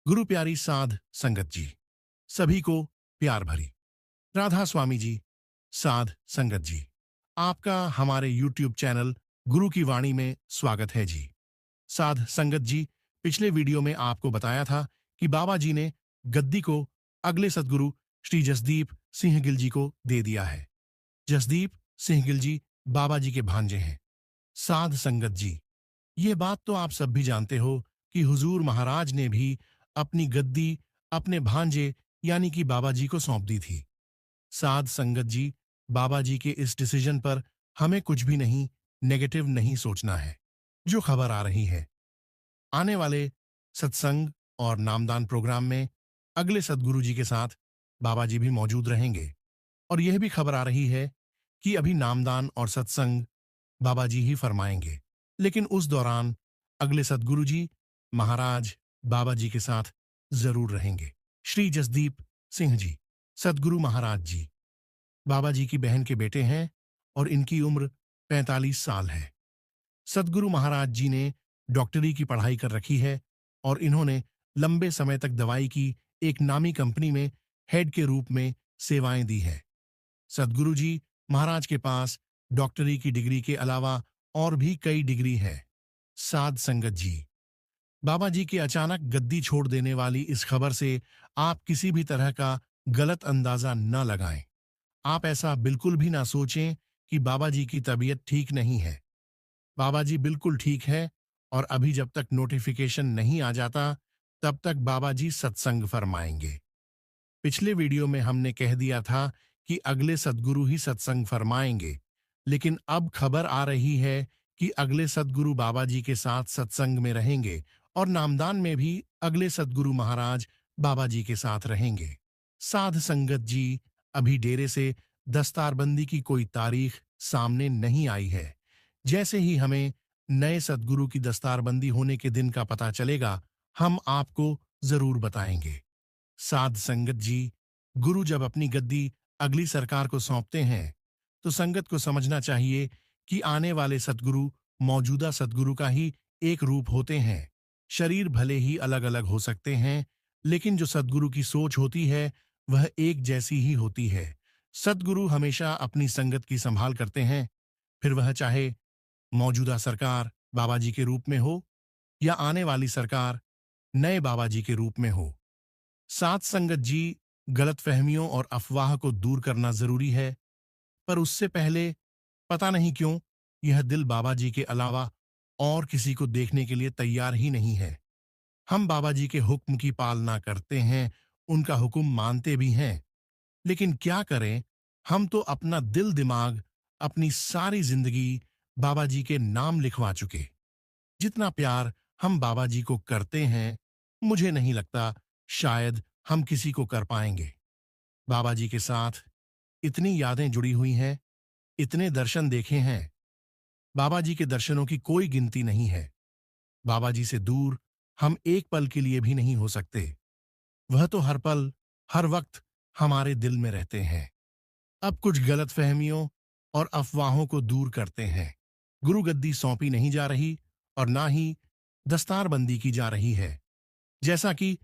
गुरु प्यारी साध संगत जी, सभी को प्यार भरी राधा स्वामी जी, साध संगत जी, आपका हमारे YouTube चैनल गुरु की वाणी में स्वागत है जी। साध संगत जी, पिछले वीडियो में आपको बताया था कि बाबा जी ने गद्दी को अगले सद्गुरु श्री जसदीप सिंह गिल जी को दे दिया है। जसदीप सिंह गिल जी बाबा जी के भांजे हैं। साध संगत जी, ये बात तो आप सब भी जानते हो कि हुजूर महाराज ने भी अपनी गद्दी अपने भांजे यानी कि बाबा जी को सौंप दी थी। साध संगत जी, बाबा जी के इस डिसीजन पर हमें कुछ भी नहीं नेगेटिव नहीं सोचना है। जो खबर आ रही है, आने वाले सत्संग और नामदान प्रोग्राम में अगले सद्गुरु जी के साथ बाबा जी भी मौजूद रहेंगे। और यह भी खबर आ रही है कि अभी नामदान और सत्संग बाबा जी ही फरमाएंगे, लेकिन उस दौरान अगले सद्गुरु जी महाराज बाबा जी के साथ जरूर रहेंगे। श्री जसदीप सिंह जी सद्गुरु महाराज जी बाबा जी की बहन के बेटे हैं और इनकी उम्र 45 साल है। सद्गुरु महाराज जी ने डॉक्टरी की पढ़ाई कर रखी है और इन्होंने लंबे समय तक दवाई की एक नामी कंपनी में हेड के रूप में सेवाएं दी है। सद्गुरु जी महाराज के पास डॉक्टरी की डिग्री के अलावा और भी कई डिग्री है। साध संगत जी, बाबा जी के अचानक गद्दी छोड़ देने वाली इस खबर से आप किसी भी तरह का गलत अंदाजा न लगाएं। आप ऐसा बिल्कुल भी ना सोचें कि बाबा जी की तबीयत ठीक नहीं है। बाबा जी बिल्कुल ठीक है और अभी जब तक नोटिफिकेशन नहीं आ जाता तब तक बाबा जी सत्संग फरमाएंगे। पिछले वीडियो में हमने कह दिया था कि अगले सद्गुरु ही सत्संग फरमाएंगे, लेकिन अब खबर आ रही है कि अगले सद्गुरु बाबा जी के साथ सत्संग में रहेंगे और नामदान में भी अगले सद्गुरु महाराज बाबा जी के साथ रहेंगे। साध संगत जी, अभी डेरे से दस्तारबंदी की कोई तारीख सामने नहीं आई है। जैसे ही हमें नए सद्गुरु की दस्तारबंदी होने के दिन का पता चलेगा, हम आपको जरूर बताएंगे। साध संगत जी, गुरु जब अपनी गद्दी अगली सरकार को सौंपते हैं तो संगत को समझना चाहिए कि आने वाले सद्गुरु मौजूदा सद्गुरु का ही एक रूप होते हैं। शरीर भले ही अलग अलग हो सकते हैं, लेकिन जो सद्गुरु की सोच होती है वह एक जैसी ही होती है। सद्गुरु हमेशा अपनी संगत की संभाल करते हैं, फिर वह चाहे मौजूदा सरकार बाबा जी के रूप में हो या आने वाली सरकार नए बाबा जी के रूप में हो। साथ संगत जी, गलतफहमियों और अफवाह को दूर करना जरूरी है, पर उससे पहले पता नहीं क्यों यह दिल बाबा जी के अलावा और किसी को देखने के लिए तैयार ही नहीं है। हम बाबा जी के हुक्म की पालना करते हैं, उनका हुक्म मानते भी हैं, लेकिन क्या करें, हम तो अपना दिल दिमाग अपनी सारी जिंदगी बाबा जी के नाम लिखवा चुके। जितना प्यार हम बाबा जी को करते हैं, मुझे नहीं लगता शायद हम किसी को कर पाएंगे। बाबा जी के साथ इतनी यादें जुड़ी हुई हैं, इतने दर्शन देखे हैं। बाबा जी के दर्शनों की कोई गिनती नहीं है। बाबा जी से दूर हम एक पल के लिए भी नहीं हो सकते। वह तो हर पल हर वक्त हमारे दिल में रहते हैं। अब कुछ गलतफहमियों और अफवाहों को दूर करते हैं। गुरु गद्दी सौंपी नहीं जा रही और ना ही दस्तारबंदी की जा रही है। जैसा कि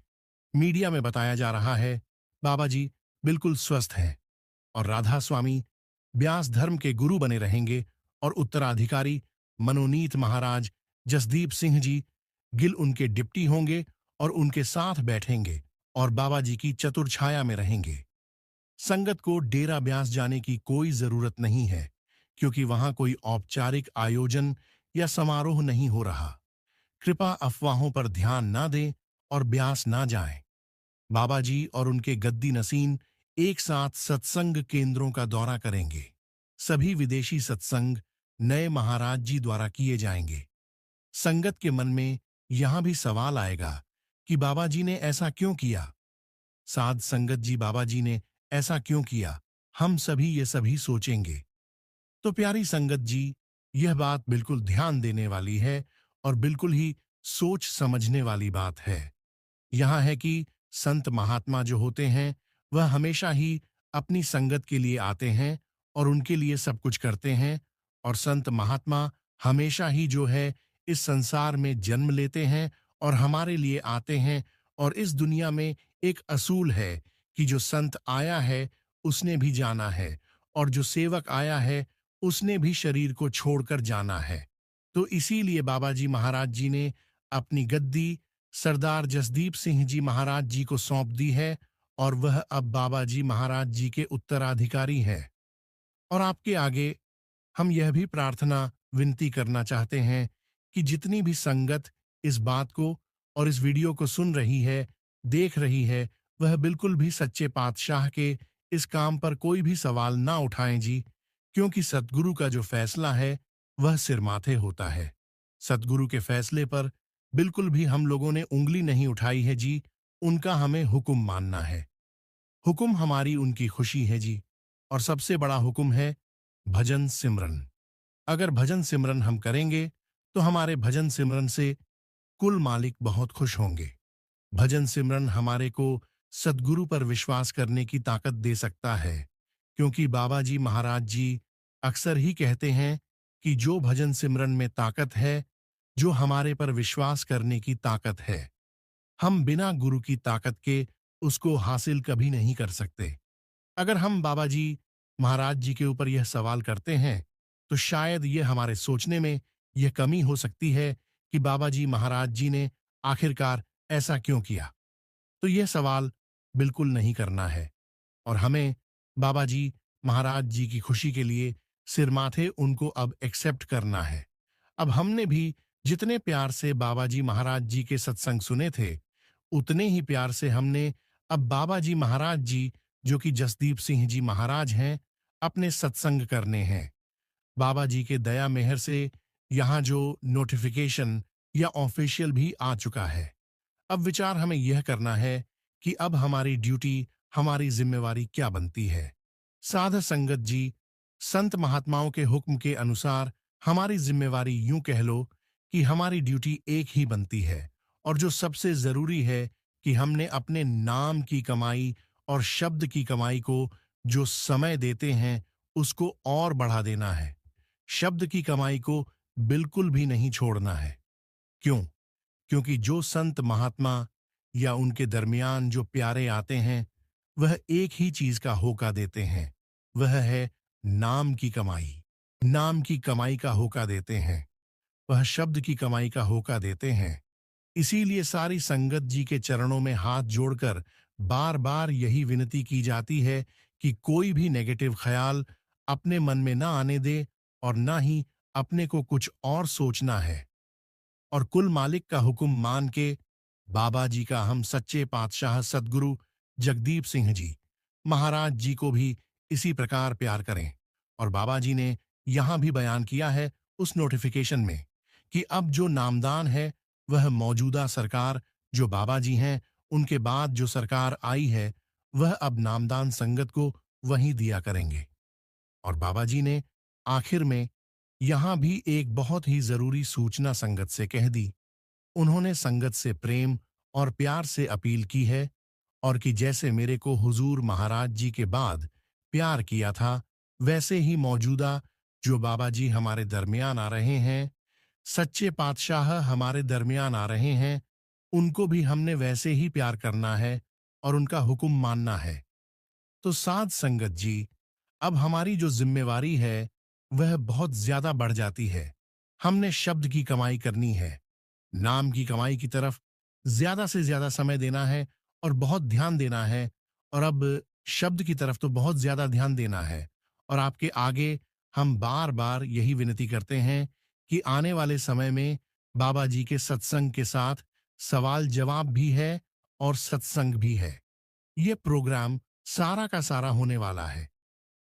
मीडिया में बताया जा रहा है, बाबा जी बिल्कुल स्वस्थ हैं और राधा स्वामी ब्यास धर्म के गुरु बने रहेंगे और उत्तराधिकारी मनोनीत महाराज जसदीप सिंह जी गिल उनके डिप्टी होंगे और उनके साथ बैठेंगे और बाबा जी की चतुर्छाया में रहेंगे। संगत को डेरा ब्यास जाने की कोई जरूरत नहीं है, क्योंकि वहां कोई औपचारिक आयोजन या समारोह नहीं हो रहा। कृपा अफवाहों पर ध्यान ना दें और ब्यास ना जाएं। बाबा जी और उनके गद्दी नसीन एक साथ सत्संग केंद्रों का दौरा करेंगे। सभी विदेशी सत्संग नए महाराज जी द्वारा किए जाएंगे। संगत के मन में यहां भी सवाल आएगा कि बाबा जी ने ऐसा क्यों किया। साध संगत जी, बाबा जी ने ऐसा क्यों किया, हम सभी ये सभी सोचेंगे। तो प्यारी संगत जी, यह बात बिल्कुल ध्यान देने वाली है और बिल्कुल ही सोच समझने वाली बात है। यहां है कि संत महात्मा जो होते हैं वह हमेशा ही अपनी संगत के लिए आते हैं और उनके लिए सब कुछ करते हैं, और संत महात्मा हमेशा ही जो है इस संसार में जन्म लेते हैं और हमारे लिए आते हैं और इस दुनिया में एक असूल है कि जो संत आया है उसने भी जाना है, और जो सेवक आया है उसने भी शरीर को छोड़कर जाना है। तो इसीलिए बाबा जी महाराज जी ने अपनी गद्दी सरदार जसदीप सिंह जी महाराज जी को सौंप दी है, और वह अब बाबा जी महाराज जी के उत्तराधिकारी हैं। और आपके आगे हम यह भी प्रार्थना विनती करना चाहते हैं कि जितनी भी संगत इस बात को और इस वीडियो को सुन रही है, देख रही है, वह बिल्कुल भी सच्चे पातशाह के इस काम पर कोई भी सवाल ना उठाएं जी, क्योंकि सतगुरु का जो फैसला है वह सिरमाथे होता है। सतगुरु के फैसले पर बिल्कुल भी हम लोगों ने उंगली नहीं उठाई है जी, उनका हमें हुक्म मानना है। हुक्म हमारी उनकी खुशी है जी, और सबसे बड़ा हुक्म है भजन सिमरन। अगर भजन सिमरन हम करेंगे तो हमारे भजन सिमरन से कुल मालिक बहुत खुश होंगे। भजन सिमरन हमारे को सद्गुरु पर विश्वास करने की ताकत दे सकता है, क्योंकि बाबा जी महाराज जी अक्सर ही कहते हैं कि जो भजन सिमरन में ताकत है, जो हमारे पर विश्वास करने की ताकत है, हम बिना गुरु की ताकत के उसको हासिल कभी नहीं कर सकते। अगर हम बाबा जी महाराज जी के ऊपर यह सवाल करते हैं, तो शायद ये हमारे सोचने में यह कमी हो सकती है कि बाबा जी महाराज जी ने आखिरकार ऐसा क्यों किया। तो यह सवाल बिल्कुल नहीं करना है, और हमें बाबा जी महाराज जी की खुशी के लिए सिरमाथे उनको अब एक्सेप्ट करना है। अब हमने भी जितने प्यार से बाबा जी महाराज जी के सत्संग सुने थे, उतने ही प्यार से हमने अब बाबा जी महाराज जी, जो कि जसदीप सिंह जी महाराज हैं, अपने सत्संग करने हैं। बाबा जी के दया मेहर से यहाँ जो नोटिफिकेशन या ऑफिशियल भी आ चुका है। अब विचार हमें यह करना है कि अब हमारी ड्यूटी, हमारी जिम्मेवारी क्या बनती है। साध संगत जी, संत महात्माओं के हुक्म के अनुसार हमारी जिम्मेवारी यूं कह लो कि हमारी ड्यूटी एक ही बनती है, और जो सबसे जरूरी है कि हमने अपने नाम की कमाई और शब्द की कमाई को जो समय देते हैं उसको और बढ़ा देना है। शब्द की कमाई को बिल्कुल भी नहीं छोड़ना है। क्यों? क्योंकि जो संत महात्मा या उनके दरमियान जो प्यारे आते हैं, वह एक ही चीज का होका देते हैं, वह है नाम की कमाई। नाम की कमाई का होका देते हैं, वह शब्द की कमाई का होका देते हैं। इसीलिए सारी संगत जी के चरणों में हाथ जोड़कर बार बार यही विनती की जाती है कि कोई भी नेगेटिव ख्याल अपने मन में ना आने दे, और ना ही अपने को कुछ और सोचना है। और कुल मालिक का हुक्म मान के बाबा जी का हम सच्चे पातशाह सद्गुरु जगदीप सिंह जी महाराज जी को भी इसी प्रकार प्यार करें। और बाबा जी ने यहां भी बयान किया है उस नोटिफिकेशन में कि अब जो नामदान है वह मौजूदा सरकार, जो बाबा जी हैं उनके बाद जो सरकार आई है, वह अब नामदान संगत को वहीं दिया करेंगे। और बाबा जी ने आखिर में यहां भी एक बहुत ही जरूरी सूचना संगत से कह दी। उन्होंने संगत से प्रेम और प्यार से अपील की है, और कि जैसे मेरे को हुजूर महाराज जी के बाद प्यार किया था, वैसे ही मौजूदा जो बाबा जी हमारे दरमियान आ रहे हैं, सच्चे पातशाह हमारे दरमियान आ रहे हैं, उनको भी हमने वैसे ही प्यार करना है और उनका हुक्म मानना है। तो साध संगत जी, अब हमारी जो जिम्मेवारी है वह बहुत ज्यादा बढ़ जाती है। हमने शब्द की कमाई करनी है, नाम की कमाई की तरफ ज्यादा से ज्यादा समय देना है और बहुत ध्यान देना है। और अब शब्द की तरफ तो बहुत ज्यादा ध्यान देना है। और आपके आगे हम बार बार यही विनती करते हैं कि आने वाले समय में बाबा जी के सत्संग के साथ सवाल जवाब भी है और सत्संग भी है। ये प्रोग्राम सारा का सारा होने वाला है।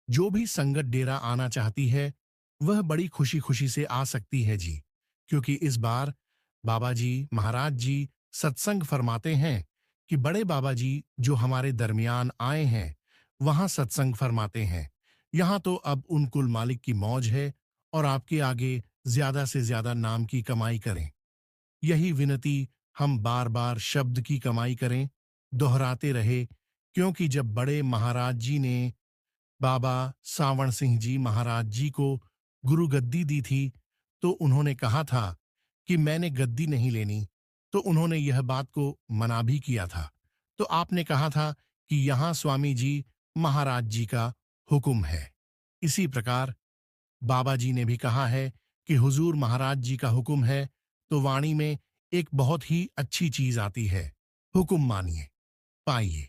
जो भी संगत डेरा आना चाहती है, वह बड़ी खुशी खुशी से आ सकती है जी, क्योंकि इस बार बाबा जी महाराज जी सत्संग फरमाते हैं कि बड़े बाबा जी जो हमारे दरमियान आए हैं, वहां सत्संग फरमाते हैं। यहां तो अब उन कुल मालिक की मौज है, और आपके आगे ज्यादा से ज्यादा नाम की कमाई करें। यही विनती हम बार बार शब्द की कमाई करें, दोहराते रहे, क्योंकि जब बड़े महाराज जी ने बाबा सावण सिंह जी महाराज जी को गुरु गद्दी दी थी, तो उन्होंने कहा था कि मैंने गद्दी नहीं लेनी, तो उन्होंने यह बात को मना भी किया था। तो आपने कहा था कि यहाँ स्वामी जी महाराज जी का हुक्म है। इसी प्रकार बाबा जी ने भी कहा है कि हुजूर महाराज जी का हुक्म है, तो वाणी में एक बहुत ही अच्छी चीज आती है, हुक्म मानिए, पाइए।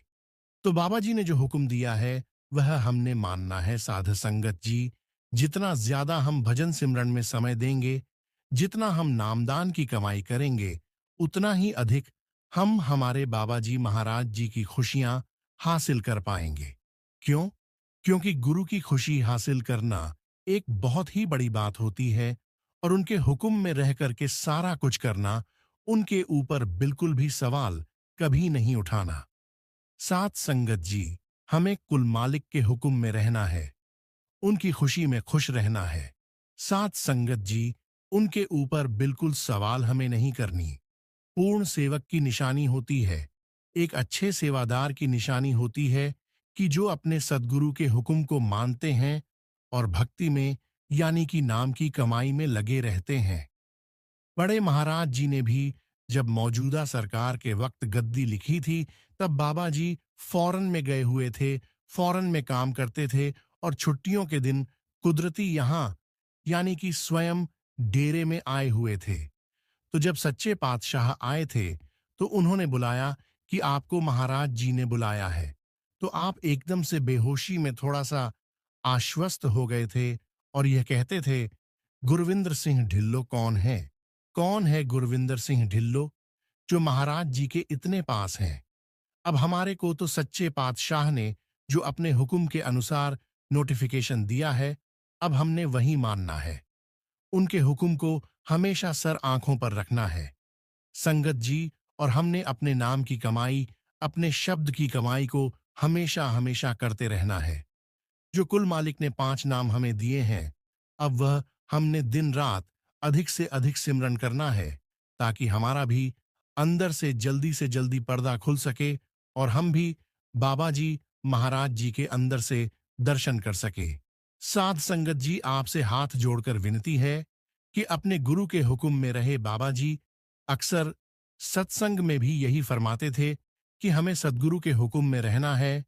तो बाबा जी ने जो हुक्म दिया है वह हमने मानना है साध संगत जी। जितना ज्यादा हम भजन सिमरन में समय देंगे, जितना हम नामदान की कमाई करेंगे, उतना ही अधिक हम हमारे बाबा जी महाराज जी की खुशियां हासिल कर पाएंगे। क्यों? क्योंकि गुरु की खुशी हासिल करना एक बहुत ही बड़ी बात होती है, और उनके हुक्म में रह करके सारा कुछ करना, उनके ऊपर बिल्कुल भी सवाल कभी नहीं उठाना। सात संगत जी, हमें कुल मालिक के हुक्म में रहना है, उनकी खुशी में खुश रहना है। सात संगत जी, उनके ऊपर बिल्कुल सवाल हमें नहीं करनी। पूर्ण सेवक की निशानी होती है, एक अच्छे सेवादार की निशानी होती है कि जो अपने सद्गुरु के हुक्म को मानते हैं और भक्ति में यानी कि नाम की कमाई में लगे रहते हैं। बड़े महाराज जी ने भी जब मौजूदा सरकार के वक्त गद्दी लिखी थी, तब बाबा जी फौरन में गए हुए थे, फौरन में काम करते थे, और छुट्टियों के दिन कुदरती यहां यानी कि स्वयं डेरे में आए हुए थे। तो जब सच्चे पातशाह आए थे, तो उन्होंने बुलाया कि आपको महाराज जी ने बुलाया है। तो आप एकदम से बेहोशी में थोड़ा सा आश्वस्त हो गए थे और यह कहते थे, गुरविंदर सिंह ढिल्लो कौन है? कौन है गुरविंदर सिंह ढिल्लो, जो महाराज जी के इतने पास हैं? अब हमारे को तो सच्चे पातशाह ने जो अपने हुक्म के अनुसार नोटिफिकेशन दिया है, अब हमने वही मानना है। उनके हुक्म को हमेशा सर आंखों पर रखना है संगत जी। और हमने अपने नाम की कमाई, अपने शब्द की कमाई को हमेशा हमेशा करते रहना है। जो कुल मालिक ने 5 नाम हमें दिए हैं, अब वह हमने दिन रात अधिक से अधिक सिमरन करना है, ताकि हमारा भी अंदर से जल्दी पर्दा खुल सके और हम भी बाबा जी महाराज जी के अंदर से दर्शन कर सके। साध संगत जी, आपसे हाथ जोड़कर विनती है कि अपने गुरु के हुक्म में रहे। बाबा जी अक्सर सत्संग में भी यही फरमाते थे कि हमें सद्गुरु के हुक्म में रहना है,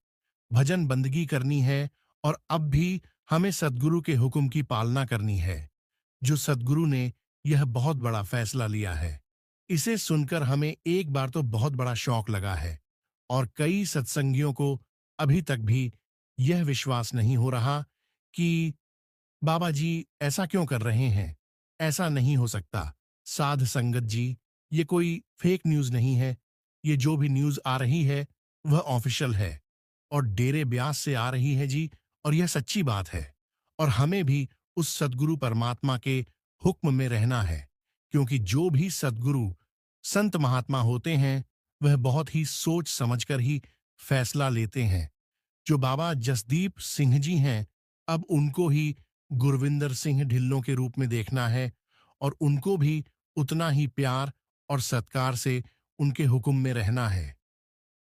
भजन बंदगी करनी है, और अब भी हमें सद्गुरु के हुक्म की पालना करनी है। जो सद्गुरु ने यह बहुत बड़ा फैसला लिया है, इसे सुनकर हमें एक बार तो बहुत बड़ा शौक लगा है, और कई सत्संगियों को अभी तक भी यह विश्वास नहीं हो रहा कि बाबा जी ऐसा क्यों कर रहे हैं। ऐसा नहीं हो सकता साध संगत जी, ये कोई फेक न्यूज नहीं है। ये जो भी न्यूज आ रही है वह ऑफिशियल है, और डेरे ब्यास से आ रही है जी, और यह सच्ची बात है। और हमें भी उस सद्गुरु परमात्मा के हुक्म में रहना है, क्योंकि जो भी सद्गुरु संत महात्मा होते हैं, वह बहुत ही सोच समझकर ही फैसला लेते हैं। जो बाबा जसदीप सिंह जी हैं, अब उनको ही गुरविंदर सिंह ढिल्लों के रूप में देखना है, और उनको भी उतना ही प्यार और सत्कार से उनके हुक्म में रहना है।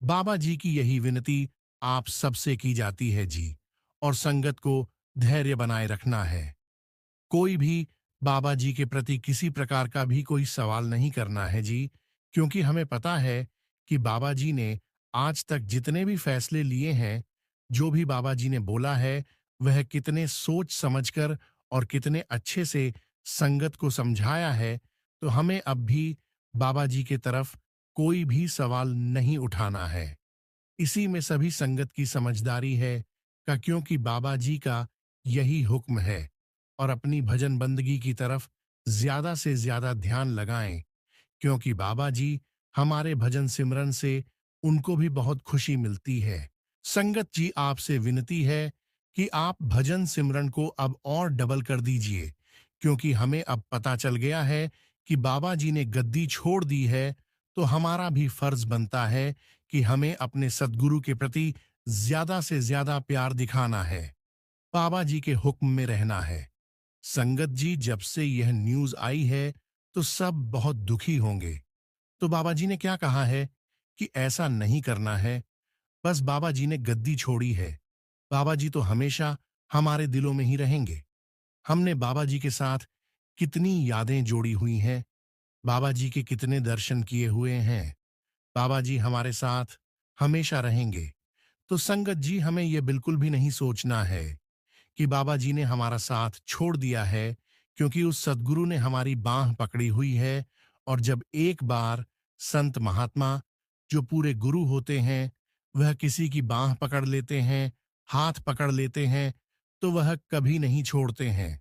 बाबा जी की यही विनती आप सबसे की जाती है जी, और संगत को धैर्य बनाए रखना है। कोई भी बाबा जी के प्रति किसी प्रकार का भी कोई सवाल नहीं करना है जी, क्योंकि हमें पता है कि बाबा जी ने आज तक जितने भी फैसले लिए हैं, जो भी बाबा जी ने बोला है, वह कितने सोच समझकर और कितने अच्छे से संगत को समझाया है। तो हमें अब भी बाबा जी के तरफ कोई भी सवाल नहीं उठाना है। इसी में सभी संगत की समझदारी है का, क्योंकि बाबा जी का यही हुक्म है। और अपनी भजन बंदगी की तरफ ज्यादा से ज्यादा ध्यान लगाएं, क्योंकि बाबा जी हमारे भजन सिमरन से उनको भी बहुत खुशी मिलती है। संगत जी, आपसे विनती है कि आप भजन सिमरन को अब और डबल कर दीजिए, क्योंकि हमें अब पता चल गया है कि बाबा जी ने गद्दी छोड़ दी है। तो हमारा भी फर्ज बनता है कि हमें अपने सद्गुरु के प्रति ज्यादा से ज्यादा प्यार दिखाना है, बाबा जी के हुक्म में रहना है। संगत जी, जब से यह न्यूज आई है तो सब बहुत दुखी होंगे। तो बाबा जी ने क्या कहा है कि ऐसा नहीं करना है। बस बाबा जी ने गद्दी छोड़ी है। बाबा जी तो हमेशा हमारे दिलों में ही रहेंगे। हमने बाबा जी के साथ कितनी यादें जोड़ी हुई हैं। बाबा जी के कितने दर्शन किए हुए हैं। बाबा जी हमारे साथ हमेशा रहेंगे। तो संगत जी, हमें यह बिल्कुल भी नहीं सोचना है कि बाबा जी ने हमारा साथ छोड़ दिया है, क्योंकि उस सद्गुरु ने हमारी बांह पकड़ी हुई है। और जब एक बार संत महात्मा, जो पूरे गुरु होते हैं, वह किसी की बांह पकड़ लेते हैं, हाथ पकड़ लेते हैं, तो वह कभी नहीं छोड़ते हैं।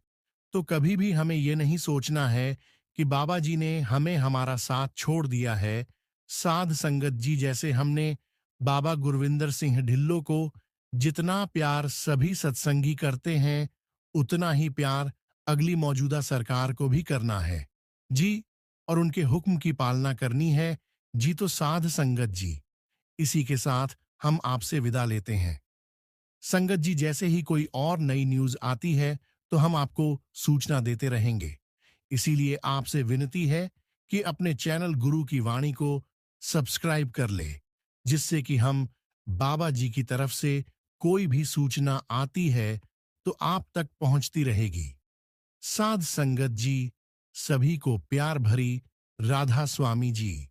तो कभी भी हमें ये नहीं सोचना है कि बाबा जी ने हमें हमारा साथ छोड़ दिया है। साध संगत जी, जैसे हमने बाबा गुरविंदर सिंह ढिल्लों को जितना प्यार सभी सत्संगी करते हैं, उतना ही प्यार अगली मौजूदा सरकार को भी करना है जी। और उनके हुक्म की पालना करनी है जी। तो साध संगत जी, इसी के साथ हम आपसे विदा लेते हैं। संगत जी, जैसे ही कोई और नई न्यूज आती है तो हम आपको सूचना देते रहेंगे। इसीलिए आपसे विनती है कि अपने चैनल गुरु की वाणी को सब्सक्राइब कर ले, जिससे कि हम बाबा जी की तरफ से कोई भी सूचना आती है तो आप तक पहुंचती रहेगी। साध संगत जी, सभी को प्यार भरी राधा स्वामी जी।